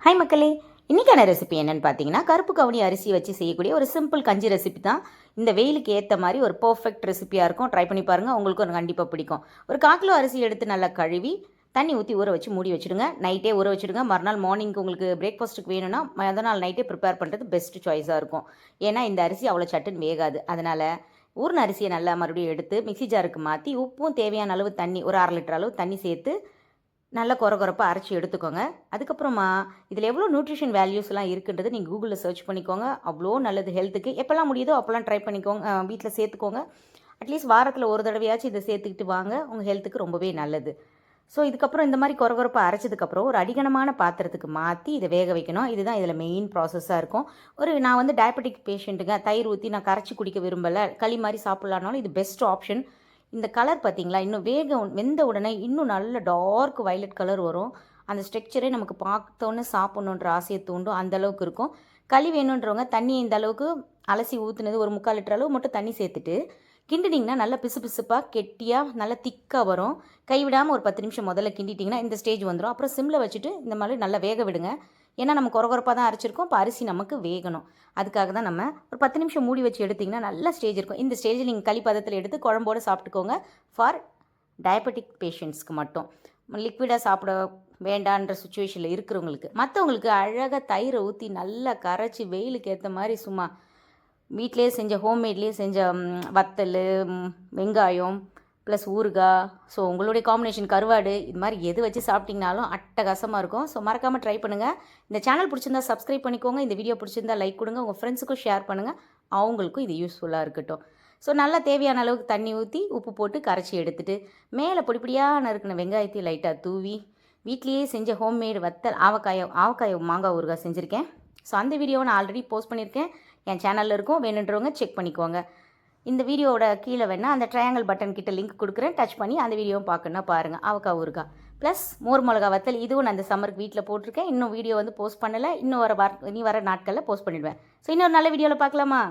Hi மக்களே, இன்றைக்கான recipe என்னென்னு பார்த்தீங்கன்னா, கருப்பு கவுனி அரிசி வச்சு செய்யக்கூடிய ஒரு சிம்பிள் கஞ்சி ரெசிபி தான். இந்த வெயிலுக்கு ஏற்ற மாதிரி ஒரு பர்ஃபெக்ட் ரெசிபியாக இருக்கும். ட்ரை பண்ணி பாருங்கள், உங்களுக்கும் கண்டிப்பாக பிடிக்கும். ஒரு 1/4 கிலோ அரிசி எடுத்து நல்லா கழுவி தண்ணி ஊற்றி ஊற வச்சு மூடி வச்சுடுங்க. நைட்டே ஊற வச்சுடுங்க. மறுநாள் மார்னிங்க்கு உங்களுக்கு பிரேக்ஃபாஸ்ட்டுக்கு வேணும்னா மறுநாள் நைட்டே ப்ரிப்பேர் பண்ணுறது பெஸ்ட் சாய்ஸாக இருக்கும். ஏன்னா இந்த அரிசி அவ்வளோ சட்டுன்னு வேகாது. அதனால் ஊறின அரிசியை நல்லா மறுபடியும் எடுத்து மிக்ஸி ஜாருக்கு மாற்றி உப்பும் தேவையான அளவு தண்ணி ஒரு 1/2 லிட்டர் அளவு தண்ணி சேர்த்து நல்லா கொரப்பாக அரைச்சி எடுத்துக்கோங்க. அதுக்கப்புறமா இதில் எவ்வளோ நியூட்ரிஷன் வேல்யூஸ்லாம் இருக்குன்றது நீங்கள் கூகுளில் சர்ச் பண்ணிக்கோங்க. அவ்வளோ நல்லது ஹெல்த்துக்கு. எப்போல்லாம் முடியுதோ அப்போல்லாம் ட்ரை பண்ணிக்கோங்க, வீட்டில் சேர்த்துக்கோங்க. அட்லீஸ்ட் வாரத்தில் ஒரு தடவையாச்சும் இதை சேர்த்துக்கிட்டு வாங்க, உங்கள் ஹெல்த்துக்கு ரொம்பவே நல்லது. ஸோ இதுக்கப்புறம் இந்த மாதிரி கொரப்பாக அரைச்சதுக்கப்புறம் ஒரு அடிகனமான பாத்திரத்துக்கு மாற்றி இதை வேக வைக்கணும். இதுதான் இதில் மெயின் ப்ராசஸாக இருக்கும். நான் வந்து டயபெட்டிக் பேஷண்ட்டுங்க, தயிர் ஊற்றி நான் கரைச்சி குடிக்க விரும்பலை, களி மாதிரி சாப்பிட்லானாலும் இது பெஸ்ட் ஆப்ஷன். இந்த கலர் பார்த்தீங்களா, இன்னும் வெந்த உடனே இன்னும் நல்ல டார்க் வயலட் கலர் வரும். அந்த ஸ்ட்ரக்சரே நமக்கு பார்த்தோன்னே சாப்பிட்ணுன்ற ஆசையை தூண்டும், அந்தளவுக்கு இருக்கும். களி வேணுன்றவங்க தண்ணியை இந்த அளவுக்கு அலசி ஊற்றுனது ஒரு 3/4 லிட்டர் அளவு மட்டும் தண்ணி சேர்த்துட்டு கிண்டிட்டிங்கன்னா நல்லா பிசு பிசுப்பாக கெட்டியாக நல்லா திக்காக வரும். கைவிடாமல் ஒரு 10 நிமிஷம் முதல்ல கிண்டிட்டிங்கன்னா இந்த ஸ்டேஜ் வந்துடும். அப்புறம் சிம்மில் வச்சுட்டு இந்த மாதிரி நல்லா வேக விடுங்க. ஏன்னா நம்ம கொரப்பாக தான் அரைச்சிருக்கோம். இப்போ அரிசி நமக்கு வேகணும். அதுக்காக தான் நம்ம ஒரு 10 நிமிஷம் மூடி வச்சு எடுத்திங்கன்னா நல்ல ஸ்டேஜ் இருக்கும். இந்த ஸ்டேஜில் நீங்கள் களி பதத்தில் எடுத்து குழம்போடு சாப்பிட்டுக்கோங்க. ஃபார் டயபெட்டிக் பேஷண்ட்ஸ்க்கு மட்டும். லிக்விடாக சாப்பிட வேண்டான்ற சுச்சுவேஷனில் இருக்கிறவங்களுக்கு. மற்றவங்களுக்கு அழகாக தயிரை ஊற்றி நல்லா கரைச்சி வெயிலுக்கு ஏற்ற மாதிரி சும்மா வீட்டிலே செஞ்ச ஹோம்மேட்லேயே செஞ்ச வத்தல், வெங்காயம் ப்ளஸ் ஊறுகாய், ஸோ உங்களுடைய காம்பினேஷன் கருவாடு, இது மாதிரி எது வச்சு சாப்பிட்டிங்கனாலும் அட்டகாசமாக இருக்கும். ஸோ மறக்காமல் ட்ரை பண்ணுங்கள். இந்த சேனல் பிடிச்சிருந்தா சப்ஸ்கிரைப் பண்ணிக்கோங்க. இந்த வீடியோ பிடிச்சிருந்தா லைக் கொடுங்க. உங்கள் ஃப்ரெண்ட்ஸுக்கும் ஷேர் பண்ணுங்கள், அவங்களுக்கும் இது யூஸ்ஃபுல்லாக இருக்கட்டும். ஸோ நல்லா தேவையான அளவுக்கு தண்ணி ஊற்றி உப்பு போட்டு கரைச்சி எடுத்துகிட்டு மேலே பொடிப்படியாக நறுக்கின வெங்காயத்தையும் லைட்டாக தூவி வீட்லேயே செஞ்ச ஹோம்மேடு வத்தல் ஆவக்காய் மாங்காய் ஊறுகாய் செஞ்சுருக்கேன். ஸோ அந்த வீடியோவை நான் ஆல்ரெடி போஸ்ட் பண்ணியிருக்கேன், என் சேனலில் இருக்கும். வேணுன்றவங்க செக் பண்ணிக்கோங்க. இந்த வீடியோவோட கீழே வேணால் அந்த ட்ரையாங்கிள் பட்டன் கிட்ட லிங்க் கொடுக்குறேன், டச் பண்ணி அந்த வீடியோவும் பார்க்கணுன்னா பாருங்கள். ஆவக்காய் ஊறுகாய் ப்ளஸ் மோர் மிளகா வத்தல், இதுவும் நான் அந்த சம்மருக்கு வீட்டில் போட்டிருக்கேன். இன்னும் வீடியோ வந்து போஸ்ட் பண்ணலை. இன்னும் வர நாட்களில் போஸ்ட் பண்ணிவிடுவேன். ஸோ இன்னொரு நல்ல வீடியோவில் பார்க்கலாமா?